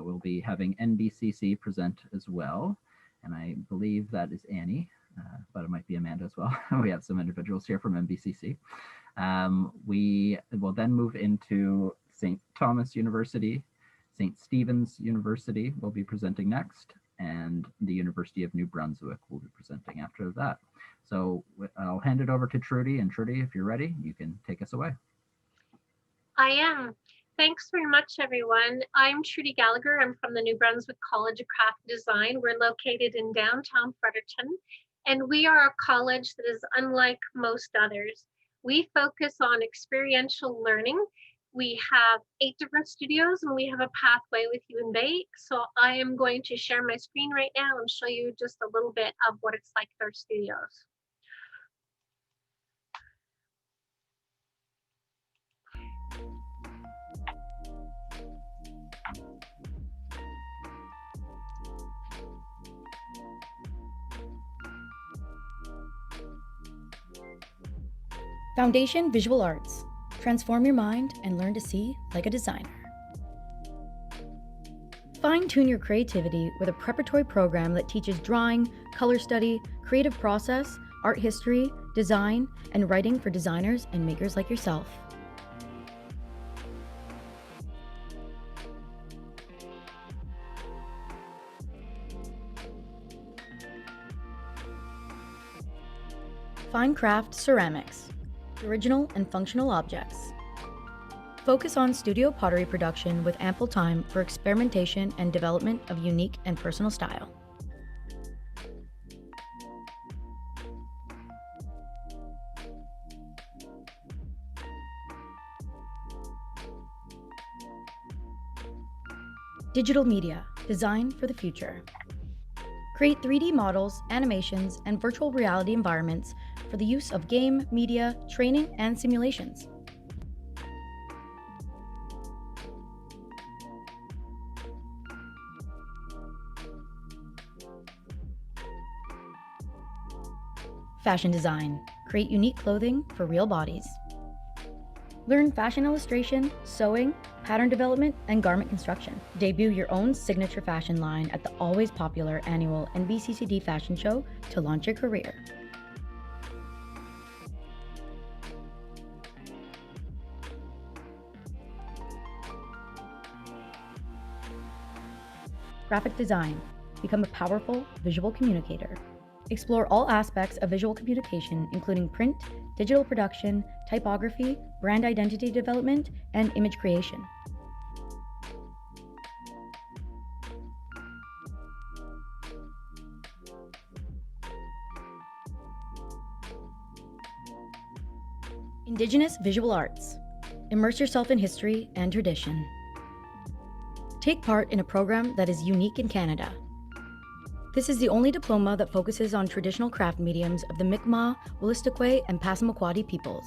we'll be having NBCC present as well. And I believe that is Annie, but it might be Amanda as well. We have some individuals here from NBCC. We will then move into St. Thomas University. St. Stephen's University will be presenting next, and the University of New Brunswick will be presenting after that. So I'll hand it over to Trudy, and Trudy, if you're ready, you can take us away. I am. Thanks very much, everyone. I'm Trudy Gallagher. I'm from the New Brunswick College of Craft Design. We're located in downtown Fredericton, and we are a college that is unlike most others. We focus on experiential learning. We have 8 different studios, and we have a pathway with you in Bay. So I am going to share my screen right now and show you just a little bit of what it's like at our studios. Foundation Visual Arts. Transform your mind and learn to see like a designer. Fine-tune your creativity with a preparatory program that teaches drawing, color study, creative process, art history, design, and writing for designers and makers like yourself. Fine Craft Ceramics. Original and functional objects. Focus on studio pottery production with ample time for experimentation and development of unique and personal style. Digital media, design for the future. Create 3D models, animations, and virtual reality environments for the use of game, media, training, and simulations. Fashion design. Create unique clothing for real bodies. Learn fashion illustration, sewing, pattern development, and garment construction. Debut your own signature fashion line at the always popular annual NBCCD fashion show to launch your career. Graphic design. Become a powerful visual communicator. Explore all aspects of visual communication, including print, digital production, typography, brand identity development, and image creation. Indigenous visual arts. Immerse yourself in history and tradition. Take part in a program that is unique in Canada. This is the only diploma that focuses on traditional craft mediums of the Mi'kmaq, Wolastoqey, and Passamaquoddy peoples.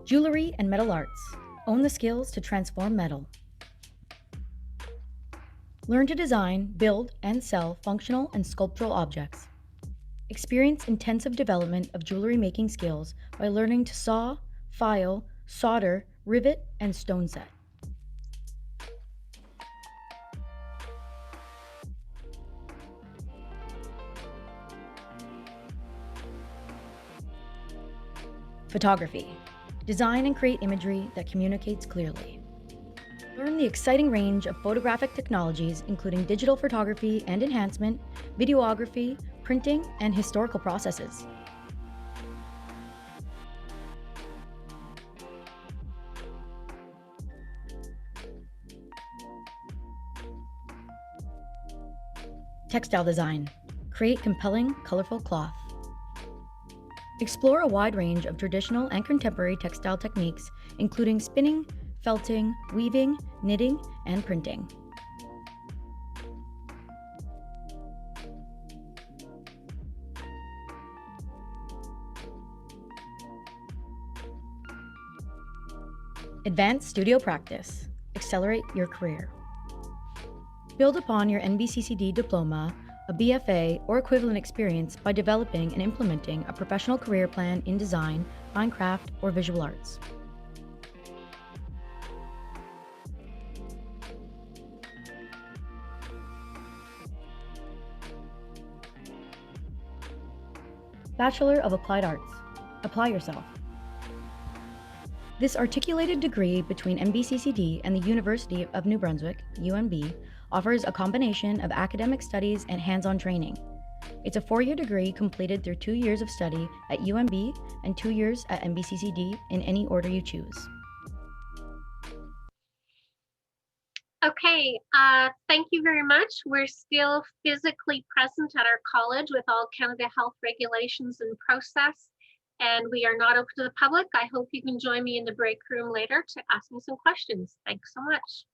Jewelry and metal arts. Own the skills to transform metal. Learn to design, build, and sell functional and sculptural objects. Experience intensive development of jewelry making skills by learning to saw, file, solder, rivet, and stone set. Photography. Design and create imagery that communicates clearly. Learn the exciting range of photographic technologies, including digital photography and enhancement, videography, printing, and historical processes. Textile design. Create compelling, colorful cloth. Explore a wide range of traditional and contemporary textile techniques, including spinning, felting, weaving, knitting, and printing. Advanced studio practice. Accelerate your career. Build upon your NBCCD diploma a BFA, or equivalent experience by developing and implementing a professional career plan in design, fine craft, or visual arts. Bachelor of Applied Arts. Apply yourself. This articulated degree between MBCCD and the University of New Brunswick, UNB, offers a combination of academic studies and hands-on training. It's a 4-year degree completed through 2 years of study at UNB and 2 years at MBCCD in any order you choose. Okay, thank you very much. We're still physically present at our college with all Canada Health regulations in process, and we are not open to the public. I hope you can join me in the break room later to ask me some questions. Thanks so much.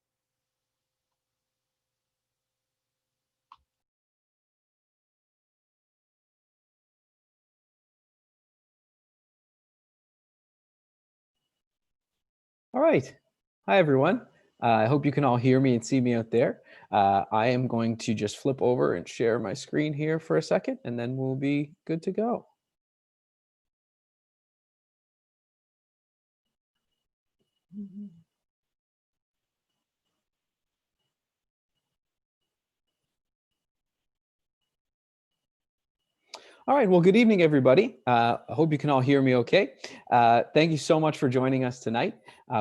All right. Hi, everyone. I hope you can all hear me and see me out there. I am going to just flip over and share my screen here for a second, and then we'll be good to go. All right, well, good evening, everybody. I hope you can all hear me okay. Thank you so much for joining us tonight.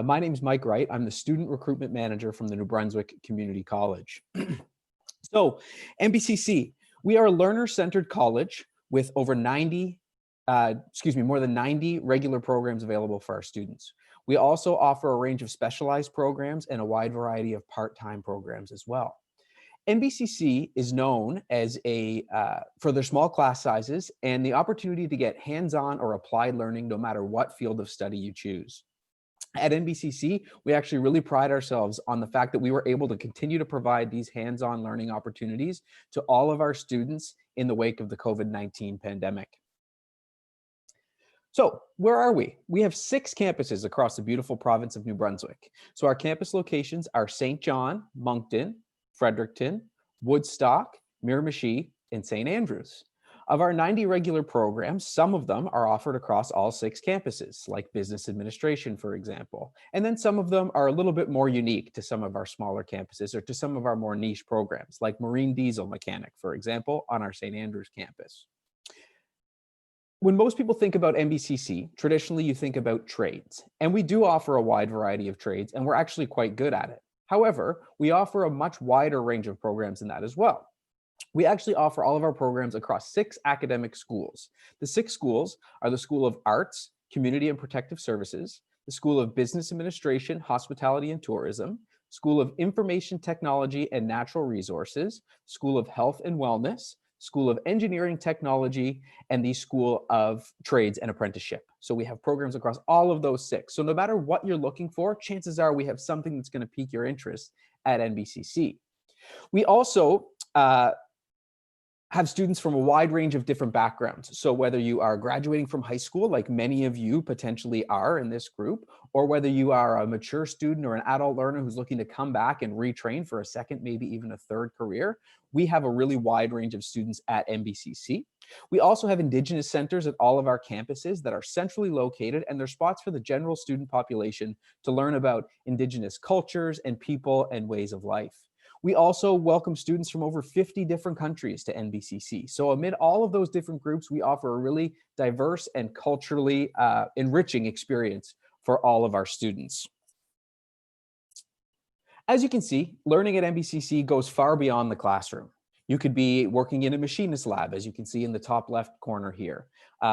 My name is Mike Wright. I'm the Student Recruitment Manager from the New Brunswick Community College. So, MBCC, we are a learner-centered college with over more than 90 regular programs available for our students. We also offer a range of specialized programs and a wide variety of part-time programs as well. MBCC is known as for their small class sizes and the opportunity to get hands-on or applied learning no matter what field of study you choose. At MBCC, we actually really pride ourselves on the fact that we were able to continue to provide these hands-on learning opportunities to all of our students in the wake of the COVID-19 pandemic. So where are we? We have 6 campuses across the beautiful province of New Brunswick. So our campus locations are St. John, Moncton, Fredericton, Woodstock, Miramichi, and St. Andrews. Of our 90 regular programs, some of them are offered across all 6 campuses, like business administration, for example. And then some of them are a little bit more unique to some of our smaller campuses or to some of our more niche programs, like marine diesel mechanic, for example, on our St. Andrews campus. When most people think about MBCC, traditionally you think about trades, and we do offer a wide variety of trades, and we're actually quite good at it. However, we offer a much wider range of programs than that as well. We actually offer all of our programs across 6 academic schools. The 6 schools are the School of Arts, Community and Protective Services, the School of Business Administration, Hospitality and Tourism, School of Information Technology and Natural Resources, School of Health and Wellness, School of Engineering Technology, and the School of Trades and Apprenticeship. So we have programs across all of those 6. So no matter what you're looking for, chances are we have something that's going to pique your interest at NBCC. We also have students from a wide range of different backgrounds. So whether you are graduating from high school, like many of you potentially are in this group, or whether you are a mature student or an adult learner who's looking to come back and retrain for a second, maybe even a third career, we have a really wide range of students at NBCC. We also have Indigenous centers at all of our campuses that are centrally located, and they're spots for the general student population to learn about Indigenous cultures and people and ways of life. We also welcome students from over 50 different countries to NBCC. So amid all of those different groups, we offer a really diverse and culturally enriching experience for all of our students. As you can see, learning at NBCC goes far beyond the classroom. You could be working in a machinist lab, as you can see in the top left corner here.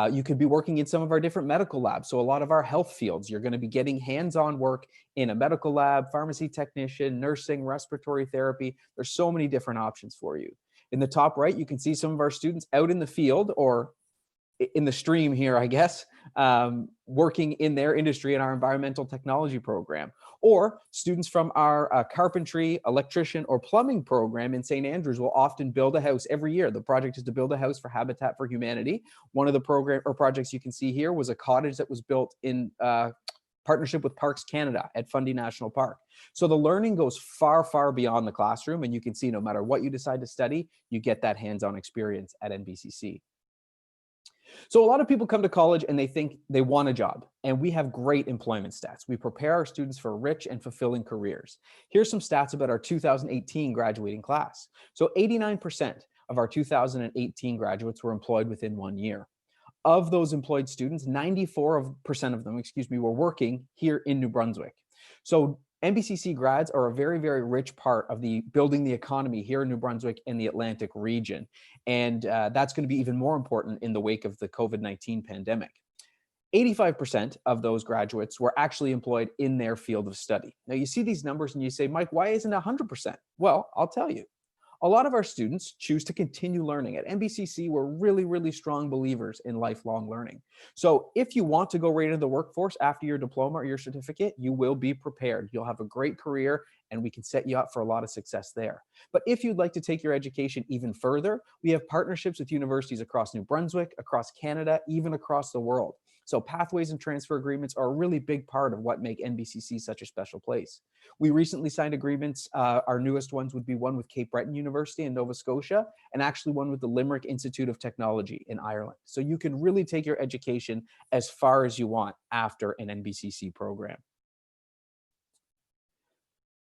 You could be working in some of our different medical labs. So a lot of our health fields, you're going to be getting hands-on work in a medical lab, pharmacy technician, nursing, respiratory therapy. There's so many different options for you. In the top right, you can see some of our students out in the field or in the stream here, I guess, working in their industry in our environmental technology program, or students from our carpentry, electrician, or plumbing program in St. Andrews will often build a house every year. The project is to build a house for Habitat for Humanity. One of the projects you can see here was a cottage that was built in partnership with Parks Canada at Fundy National Park. So the learning goes far, far beyond the classroom, and you can see no matter what you decide to study, you get that hands-on experience at NBCC. So a lot of people come to college and they think they want a job, and we have great employment stats. We prepare our students for rich and fulfilling careers. Here's some stats about our 2018 graduating class. So 89% of our 2018 graduates were employed within 1 year. Of those employed students, 94% of them, were working here in New Brunswick. So NBCC grads are a very, very rich part of building the economy here in New Brunswick and the Atlantic region. And that's going to be even more important in the wake of the COVID-19 pandemic. 85% of those graduates were actually employed in their field of study. Now you see these numbers and you say, Mike, why isn't it 100%? Well, I'll tell you. A lot of our students choose to continue learning. At NBCC, we're really, really strong believers in lifelong learning. So if you want to go right into the workforce after your diploma or your certificate, you will be prepared. You'll have a great career and we can set you up for a lot of success there. But if you'd like to take your education even further, we have partnerships with universities across New Brunswick, across Canada, even across the world. So pathways and transfer agreements are a really big part of what make NBCC such a special place. We recently signed agreements. Our newest ones would be one with Cape Breton University in Nova Scotia, and actually one with the Limerick Institute of Technology in Ireland. So you can really take your education as far as you want after an NBCC program.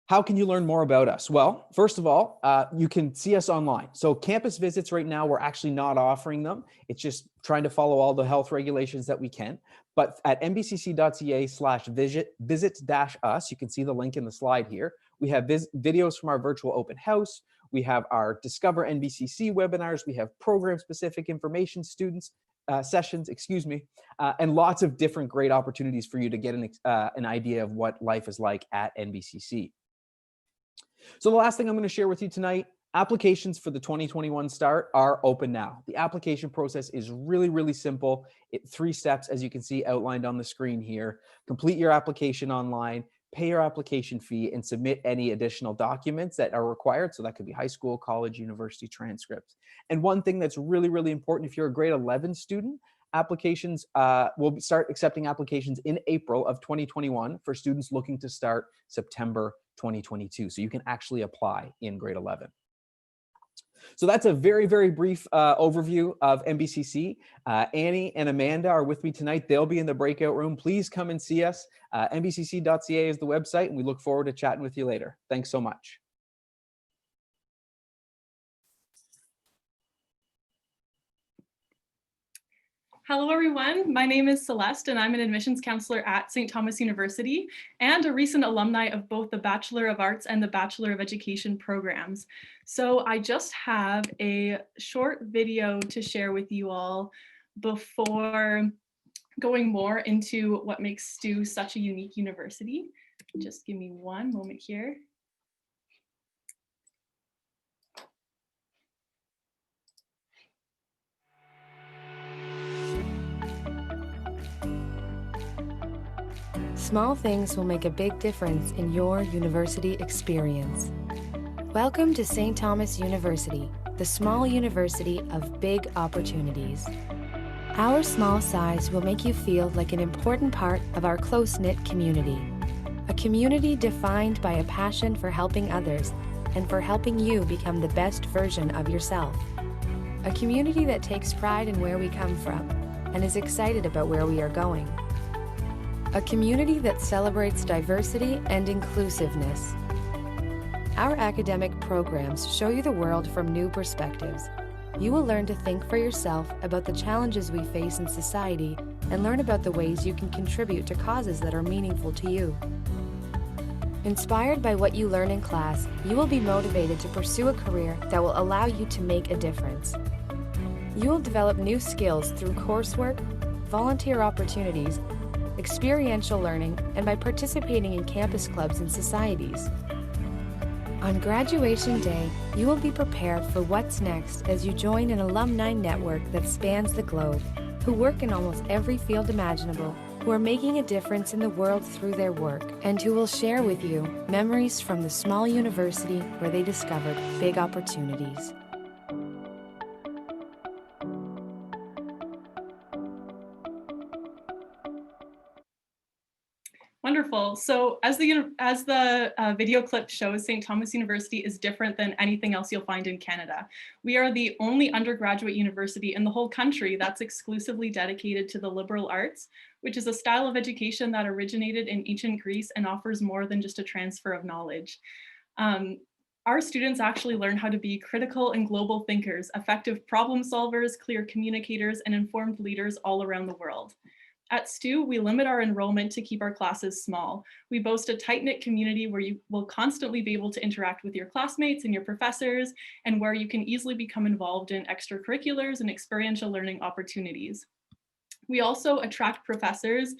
How can you learn more about us? Well, first of all, you can see us online. So campus visits right now, we're actually not offering them. It's just trying to follow all the health regulations that we can. But at nbcc.ca/visit-us, you can see the link in the slide here. We have videos from our virtual open house. We have our Discover NBCC webinars. We have program-specific information sessions, and lots of different great opportunities for you to get an idea of what life is like at NBCC. So the last thing I'm going to share with you tonight, applications for the 2021 start are open now. The application process is really, really simple. 3 steps, as you can see outlined on the screen here. Complete your application online, pay your application fee, and submit any additional documents that are required. So that could be high school, college, university transcripts. And one thing that's really, really important, if you're a grade 11 student, applications will start accepting applications in April of 2021 for students looking to start September 2022. So you can actually apply in grade 11. So that's a very, very brief overview of NBCC. Annie and Amanda are with me tonight. They'll be in the breakout room. Please come and see us. nbcc.ca is the website, and we look forward to chatting with you later. Thanks so much. Hello, everyone. My name is Celeste, and I'm an admissions counselor at St. Thomas University and a recent alumni of both the Bachelor of Arts and the Bachelor of Education programs. So I just have a short video to share with you all before going more into what makes STU such a unique university. Just give me one moment here. Small things will make a big difference in your university experience. Welcome to St. Thomas University, the small university of big opportunities. Our small size will make you feel like an important part of our close-knit community. A community defined by a passion for helping others and for helping you become the best version of yourself. A community that takes pride in where we come from and is excited about where we are going. A community that celebrates diversity and inclusiveness. Our academic programs show you the world from new perspectives. You will learn to think for yourself about the challenges we face in society and learn about the ways you can contribute to causes that are meaningful to you. Inspired by what you learn in class, you will be motivated to pursue a career that will allow you to make a difference. You will develop new skills through coursework, volunteer opportunities, experiential learning, and by participating in campus clubs and societies. On graduation day, you will be prepared for what's next as you join an alumni network that spans the globe, who work in almost every field imaginable, who are making a difference in the world through their work, and who will share with you memories from the small university where they discovered big opportunities. Wonderful. So as the video clip shows, St. Thomas University is different than anything else you'll find in Canada. We are the only undergraduate university in the whole country that's exclusively dedicated to the liberal arts, which is a style of education that originated in ancient Greece and offers more than just a transfer of knowledge. Our students actually learn how to be critical and global thinkers, effective problem solvers, clear communicators, and informed leaders all around the world. At STU, we limit our enrollment to keep our classes small. We boast a tight-knit community where you will constantly be able to interact with your classmates and your professors, and where you can easily become involved in extracurriculars and experiential learning opportunities. We also attract professors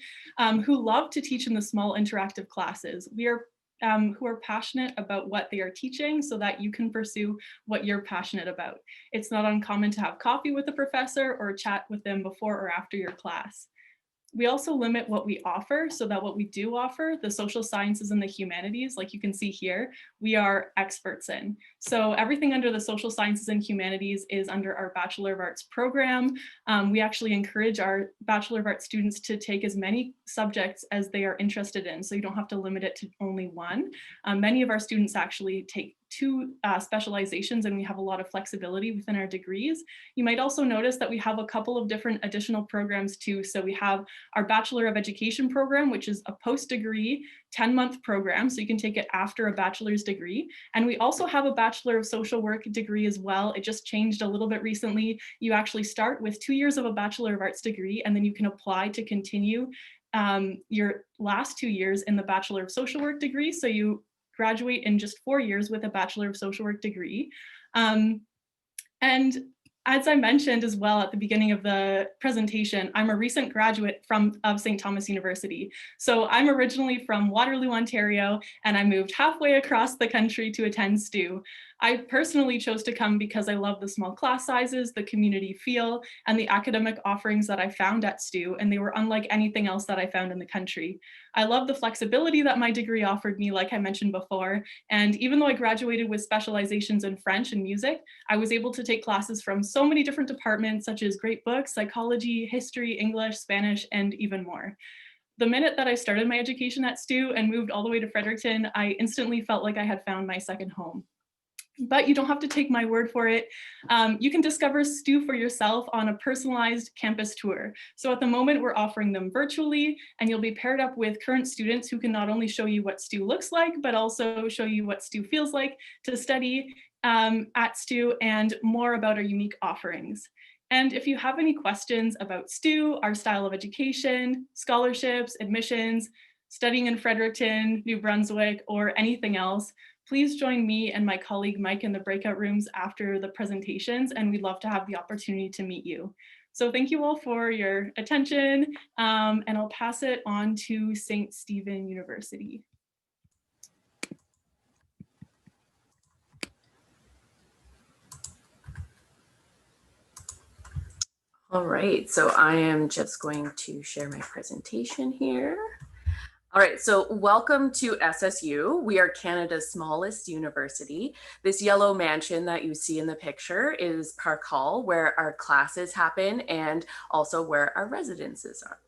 who love to teach in the small interactive classes. Who are passionate about what they are teaching so that you can pursue what you're passionate about. It's not uncommon to have coffee with a professor or chat with them before or after your class. We also limit what we offer so that what we do offer, the social sciences and the humanities, like you can see here, we are experts in. So everything under the social sciences and humanities is under our Bachelor of Arts program. We actually encourage our Bachelor of Arts students to take as many subjects as they are interested in, so you don't have to limit it to only one. Many of our students actually take 2 specializations, and we have a lot of flexibility within our degrees. You might also notice that we have a couple of different additional programs too. So we have our Bachelor of Education program, which is a post-degree 10-month program, so you can take it after a bachelor's degree. And we also have a Bachelor of Social Work degree as well. It just changed a little bit recently. You actually start with 2 years of a Bachelor of Arts degree, and then you can apply to continue your last 2 years in the Bachelor of Social Work degree. So you graduate in just 4 years with a Bachelor of Social Work degree. And as I mentioned as well at the beginning of the presentation, I'm a recent graduate of St. Thomas University. So I'm originally from Waterloo, Ontario, and I moved halfway across the country to attend STU. I personally chose to come because I love the small class sizes, the community feel, and the academic offerings that I found at STU, and they were unlike anything else that I found in the country. I love the flexibility that my degree offered me, like I mentioned before, and even though I graduated with specializations in French and music, I was able to take classes from so many different departments such as great books, psychology, history, English, Spanish, and even more. The minute that I started my education at STU and moved all the way to Fredericton, I instantly felt like I had found my second home. But you don't have to take my word for it. You can discover STU for yourself on a personalized campus tour. So at the moment, we're offering them virtually, and you'll be paired up with current students who can not only show you what STU looks like, but also show you what STU feels like to study at STU and more about our unique offerings. And if you have any questions about STU, our style of education, scholarships, admissions, studying in Fredericton, New Brunswick, or anything else, please join me and my colleague Mike in the breakout rooms after the presentations, and we'd love to have the opportunity to meet you. So thank you all for your attention, and I'll pass it on to St. Stephen University. All right, so I am just going to share my presentation here. All right, so welcome to SSU. We are Canada's smallest university. This yellow mansion that you see in the picture is Park Hall, where our classes happen and also where our residences are.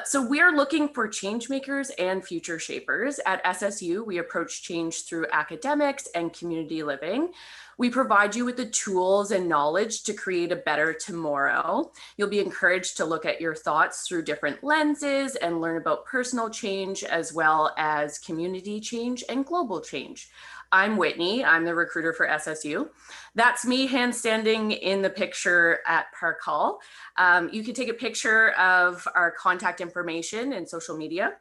So we are looking for change makers and future shapers. At SSU, we approach change through academics and community living. We provide you with the tools and knowledge to create a better tomorrow. You'll be encouraged to look at your thoughts through different lenses and learn about personal change as well as community change and global change. I'm Whitney, I'm the recruiter for SSU. That's me handstanding in the picture at Park Hall. You can take a picture of our contact information and social media.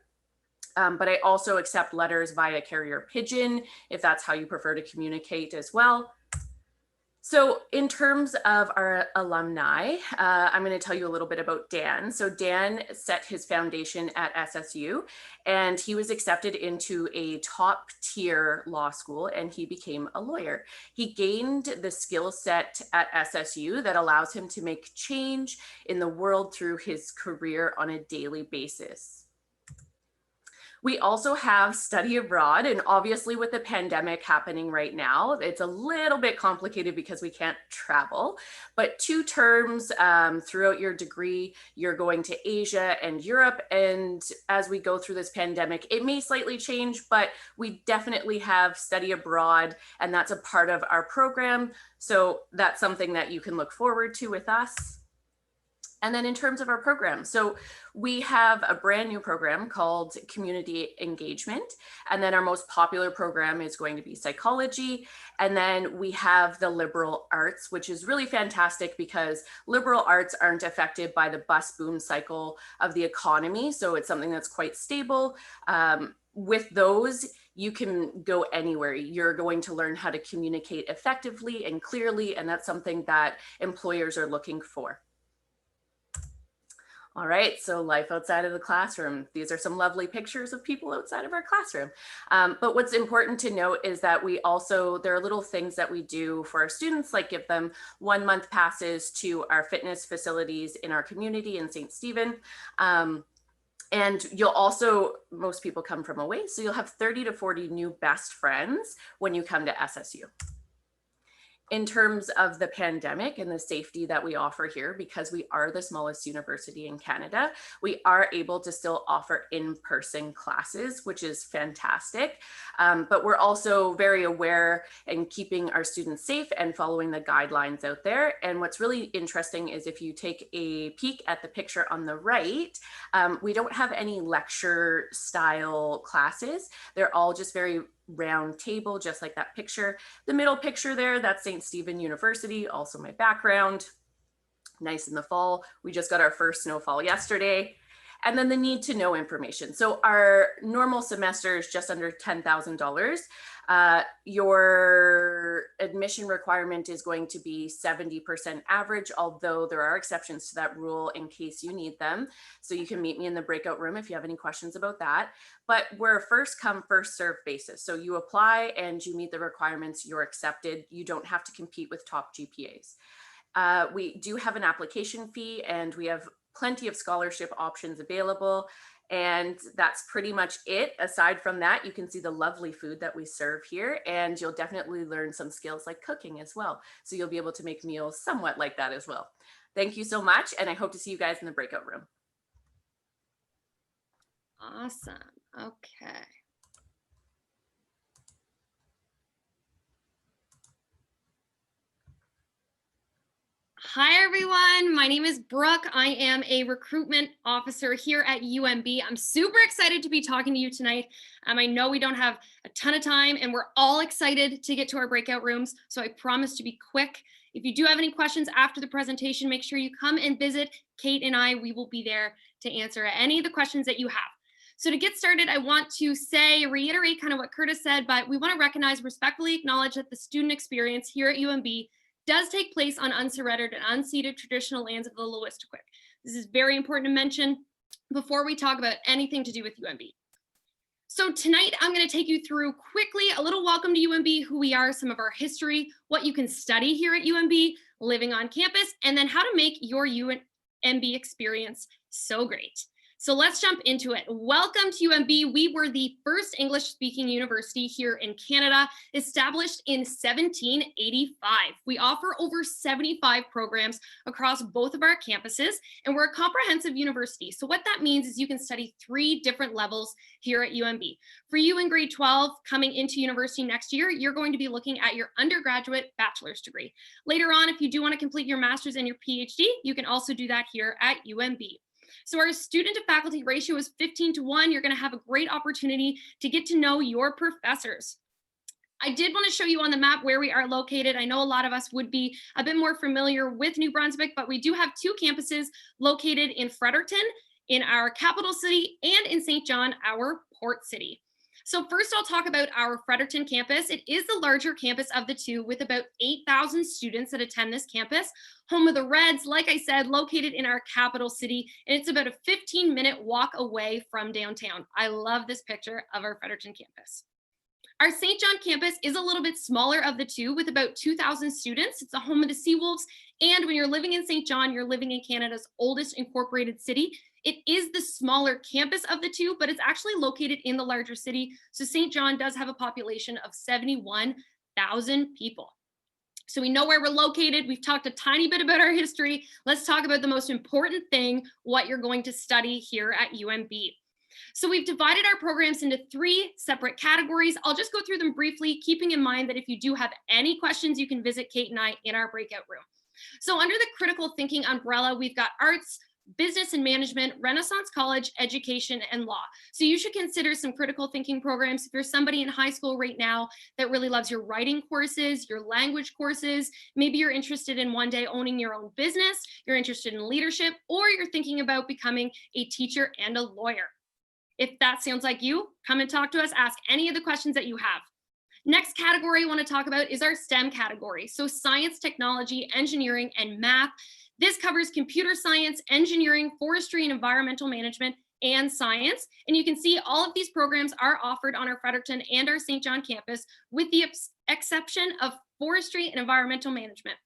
But I also accept letters via carrier pigeon if that's how you prefer to communicate as well. So in terms of our alumni, I'm going to tell you a little bit about Dan. So Dan set his foundation at SSU, and he was accepted into a top tier law school, and he became a lawyer. He gained the skill set at SSU that allows him to make change in the world through his career on a daily basis. We also have study abroad, and obviously with the pandemic happening right now, it's a little bit complicated because we can't travel, but 2 terms throughout your degree, you're going to Asia and Europe. And as we go through this pandemic, it may slightly change, but we definitely have study abroad, and that's a part of our program. So that's something that you can look forward to with us. And then in terms of our program, so we have a brand new program called Community Engagement. And then our most popular program is going to be psychology. And then we have the liberal arts, which is really fantastic because liberal arts aren't affected by the bust boom cycle of the economy. So it's something that's quite stable. With those, you can go anywhere. You're going to learn how to communicate effectively and clearly. And that's something that employers are looking for. All right, so life outside of the classroom. These are some lovely pictures of people outside of our classroom. But what's important to note is that there are little things that we do for our students, like give them 1-month passes to our fitness facilities in our community in St. Stephen. And you'll also, most people come from away, so you'll have 30 to 40 new best friends when you come to SSU. In terms of the pandemic and the safety that we offer here, because we are the smallest university in Canada, we are able to still offer in-person classes, which is fantastic. But we're also very aware and keeping our students safe and following the guidelines out there. And what's really interesting is if you take a peek at the picture on the right, we don't have any lecture style classes. They're all just very round table, just like that picture. The middle picture there, that's St. Stephen University, also my background. Nice in the fall. We just got our first snowfall yesterday. And then the need to know information. So our normal semester is just under $10,000. Your admission requirement is going to be 70% average, although there are exceptions to that rule in case you need them. So you can meet me in the breakout room if you have any questions about that. But we're a first come, first serve basis. So you apply and you meet the requirements, you're accepted. You don't have to compete with top GPAs. We do have an application fee and we have plenty of scholarship options available. And that's pretty much it. Aside from that, you can see the lovely food that we serve here, and you'll definitely learn some skills like cooking as well. So you'll be able to make meals somewhat like that as well. Thank you so much. And I hope to see you guys in the breakout room. Awesome. Okay. Hi, everyone. My name is Brooke. I am a recruitment officer here at UMB. I'm super excited to be talking to you tonight. I know we don't have a ton of time and we're all excited to get to our breakout rooms. So I promise to be quick. If you do have any questions after the presentation, make sure you come and visit Kate and I. We will be there to answer any of the questions that you have. So to get started, I want to reiterate kind of what Curtis said, but we want to recognize, respectfully acknowledge that the student experience here at UMB does take place on unsurrendered and unceded traditional lands of the Lowistoquick. This is very important to mention before we talk about anything to do with UMB. So tonight I'm going to take you through quickly a little welcome to UMB, who we are, some of our history, what you can study here at UMB, living on campus, and then how to make your UMB experience so great. So let's jump into it. Welcome to UMB. We were the first English-speaking university here in Canada, established in 1785. We offer over 75 programs across both of our campuses, and we're a comprehensive university. So what that means is you can study 3 different levels here at UMB. For you in grade 12, coming into university next year, you're going to be looking at your undergraduate bachelor's degree. Later on, if you do want to complete your master's and your PhD, you can also do that here at UMB. So our student to faculty ratio is 15:1. You're going to have a great opportunity to get to know your professors. I did want to show you on the map where we are located. I know a lot of us would be a bit more familiar with New Brunswick, but we do have 2 campuses located in Fredericton, in our capital city, and in St. John, our port city. So first I'll talk about our Fredericton campus. It is the larger campus of the 2 with about 8,000 students that attend this campus. Home of the Reds, like I said, located in our capital city, and it's about a 15-minute walk away from downtown. I love this picture of our Fredericton campus. Our St. John campus is a little bit smaller of the 2 with about 2,000 students. It's the home of the Seawolves, and when you're living in St. John, you're living in Canada's oldest incorporated city. It is the smaller campus of the two, but it's actually located in the larger city. So St. John does have a population of 71,000 people. So we know where we're located. We've talked a tiny bit about our history. Let's talk about the most important thing, what you're going to study here at UMB. So we've divided our programs into 3 separate categories. I'll just go through them briefly, keeping in mind that if you do have any questions, you can visit Kate and I in our breakout room. So under the critical thinking umbrella, we've got arts, business and management, Renaissance College, education, and law. So you should consider some critical thinking programs. If you're somebody in high school right now that really loves your writing courses, your language courses, maybe you're interested in one day owning your own business, you're interested in leadership, or you're thinking about becoming a teacher and a lawyer. If that sounds like you, come and talk to us, ask any of the questions that you have. Next category I want to talk about is our STEM category. So science, technology, engineering, and math. This covers computer science, engineering, forestry and environmental management, and science. And you can see all of these programs are offered on our Fredericton and our St. John campus, with the exception of forestry and environmental management.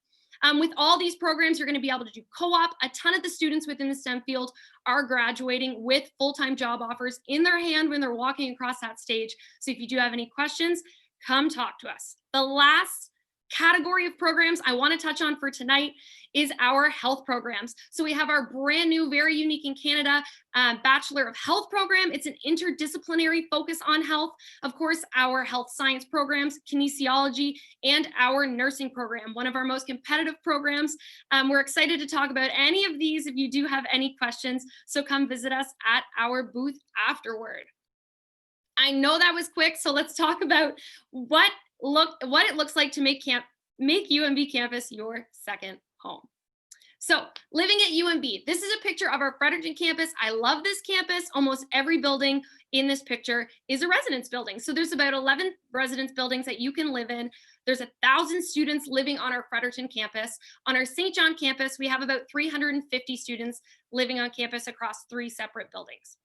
With all these programs, you're going to be able to do co-op. A ton of the students within the STEM field are graduating with full-time job offers in their hand when they're walking across that stage. So if you do have any questions, come talk to us. The last category of programs I want to touch on for tonight is our health programs. So we have our brand new, very unique in Canada, Bachelor of Health program. It's an interdisciplinary focus on health. Of course, our health science programs, kinesiology, and our nursing program, one of our most competitive programs. We're excited to talk about any of these if you do have any questions. So come visit us at our booth afterward. I know that was quick, so let's talk about what it looks like to make UMB campus your second home. So living at UMB, this is a picture of our Fredericton campus. I love this campus. Almost every building in this picture is a residence building. So there's about 11 residence buildings that you can live in. There's 1,000 students living on our Fredericton campus. On our St. John campus, we have about 350 students living on campus across 3 separate buildings.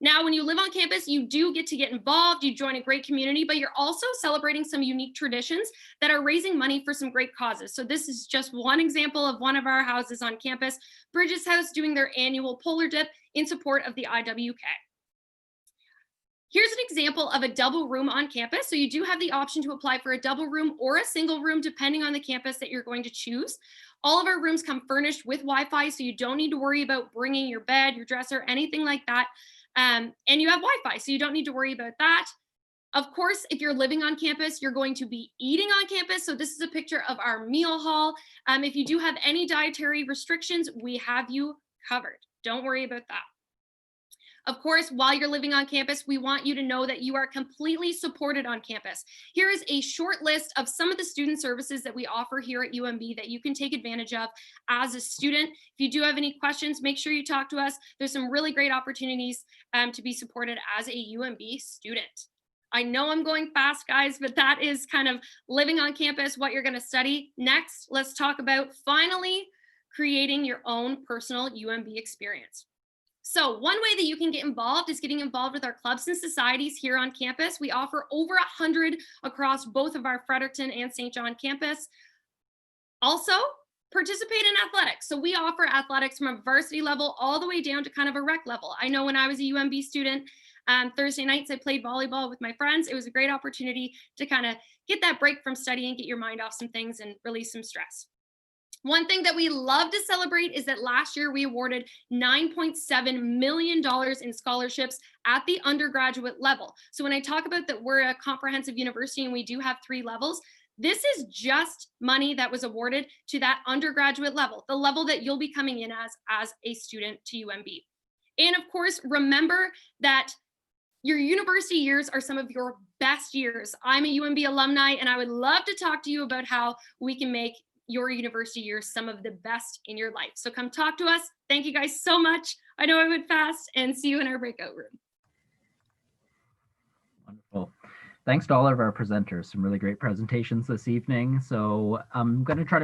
Now, when you live on campus, you do get to get involved, you join a great community, but you're also celebrating some unique traditions that are raising money for some great causes. So this is just one example of one of our houses on campus, Bridges House, doing their annual polar dip in support of the IWK. Here's an example of a double room on campus. So you do have the option to apply for a double room or a single room, depending on the campus that you're going to choose. All of our rooms come furnished with Wi-Fi, so you don't need to worry about bringing your bed, your dresser, anything like that. And you have Wi-Fi, so you don't need to worry about that. Of course, if you're living on campus, you're going to be eating on campus. So this is a picture of our meal hall. If you do have any dietary restrictions, we have you covered. Don't worry about that. Of course, while you're living on campus, we want you to know that you are completely supported on campus. Here is a short list of some of the student services that we offer here at UMB that you can take advantage of as a student. If you do have any questions, make sure you talk to us. There's some really great opportunities to be supported as a UMB student. I know I'm going fast, guys, but that is kind of living on campus, what you're going to study. Next, let's talk about finally creating your own personal UMB experience. So one way that you can get involved is getting involved with our clubs and societies here on campus. We offer over 100 across both of our Fredericton and St. John campus. Also, participate in athletics. So we offer athletics from a varsity level all the way down to kind of a rec level. I know when I was a UMB student, Thursday nights I played volleyball with my friends. It was a great opportunity to kind of get that break from studying, get your mind off some things and release some stress. One thing that we love to celebrate is that last year we awarded $9.7 million in scholarships at the undergraduate level. So when I talk about that we're a comprehensive university and we do have 3 levels, this is just money that was awarded to that undergraduate level, the level that you'll be coming in as a student to UMB. And of course, remember that your university years are some of your best years. I'm a UMB alumni and I would love to talk to you about how we can make your university years some of the best in your life. So come talk to us. Thank you guys so much. I know I went fast, and see you in our breakout room. Wonderful. Thanks to all of our presenters. Some really great presentations this evening. So I'm going to try to move